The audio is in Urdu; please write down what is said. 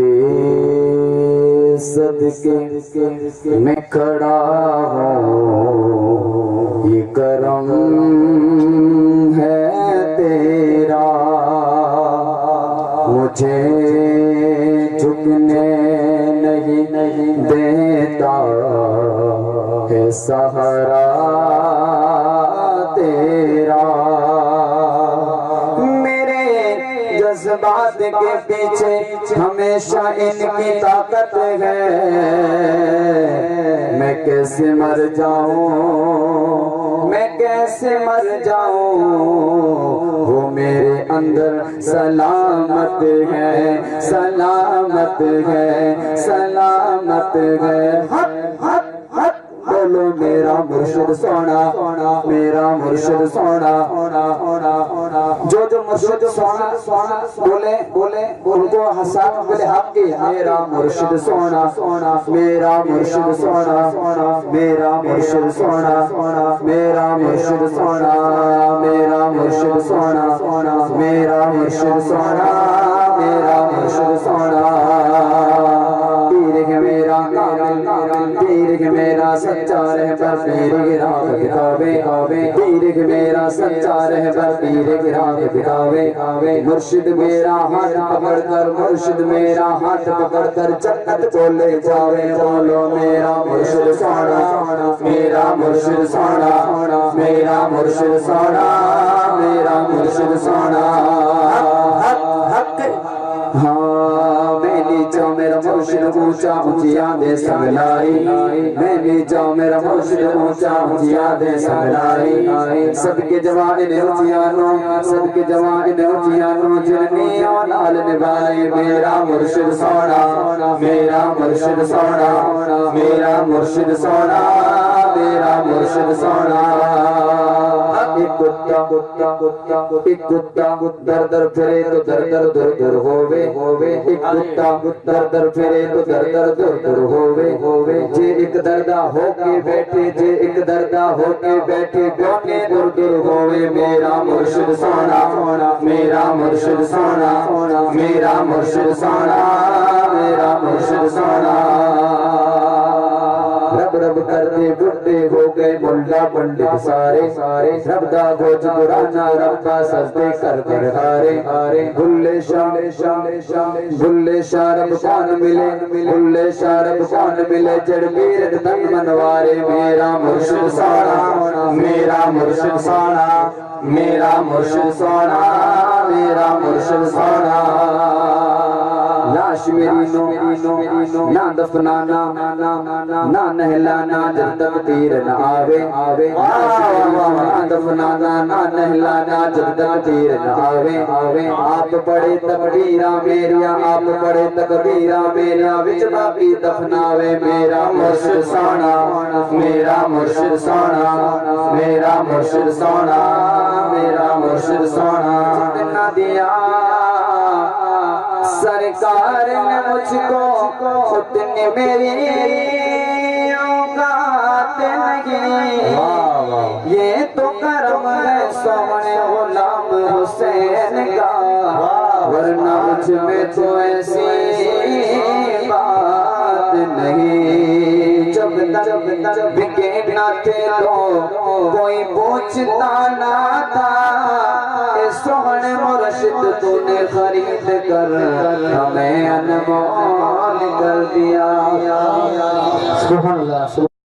تیرے صدقے میں کھڑا ہوں، یہ کرم ہے تیرا، مجھے جھکنے نہیں دیتا ہے سہارا تیرا۔ میرے جذبات کے پیچھے ہمیشہ ان کی طاقت ہے، میں کیسے مر جاؤں، میں کیسے مر جاؤں، وہ میرے اندر سلامت ہے، سلامت ہے، سلامت ہے۔ بولو میرا مرشد سونا، میرا مرشد سونا، جو مرشد سونا بولے ان کو حساب بولے حق کی، میرا مرشد سونا، میرا مرشد سونا، میرا مرشد سونا، میرا مرشد سونا، میرا مرشد سونا، میرا مرشد سونا، میرا مرشد سونا۔ پیر ہے میرا کامل، پیر ہے میرا سچا رہبر، پیر گراہ دکھاوے، پیر ہے میرا سچا رہبر، پیر گراہ دکھاوے۔ مرشد میرا ہاتھ پکڑ کر، مرشد میرا ہاتھ پکڑ کر جنت کو لے جاوے۔ بولو میرا مرشد سونا، میرا مرشد سونا، میرا مرشد سونا، میرا مرشد سونا۔ ہاں میں نیچا میرا مرشد اونچا، اونچی یادیں سب لائی، میں نیچا میرا مرشد اونچا، اونچی یادیں سب لائی۔ سب کے جوان اونچیانوں، سب کے جوان اونچیانوں، جننی اولاد نبھائے میرا مرشد سونا، میرا مرشد سونا، میرا مرشد سونا، میرا مرشد سونا۔ ایک کتا در در پھرے تو در در در در ہووے، ایک کتا در در پھرے تو در در در در ہووے۔ جے ایک دردہ ہو کے بیٹھے، جے ایک دردہ ہو کے بیٹھے، بیٹھے در در ہووے میرا مرشد سونا، میرا مرشد سونا، میرا مرشد سونا، میرا مرشد سونا۔ رب رب کرتے بڈھے ہو گئے ملا پنڈت سارے، رب دا گوج قرآن رب کا سجدے کر کر ہارے۔ بھلے شاہ رب کون ملے، بھلے شاہ رب کون ملے، جڑ پیر تن منوارے میرا مرشد سونا، میرا مرشد سونا، میرا مرشد سونا، میرا مرشد سونا۔ لاش میری نو نہ دفنانا، نہ نہلانا جب تک تیر نہ آوے، نہ دفنانا نہ نہلانا جب تک تیر نہ آوے۔ آپ پڑھے تکبیراں میریاں، آپ پڑھے تکبیراں میریاں، وچ باقی دفناوے میرا مرشد سونا، میرا مرشد سونا، میرا مرشد سونا، میرا مرشد سونا۔ جتنا دیا سرکار نے مجھ کو، اتنی میری اوقات نہیں، یہ تو کرم ہے سونے غلام حسین کا، ورنہ مجھ میں تو ایسی بات نہیں۔ جب تک بکے نہ تھے تو کوئی پوچھتا نہ تھا، سوہن مرشد تو نے خرید کر ہمیں انمول کر دیا۔ سبحان اللہ۔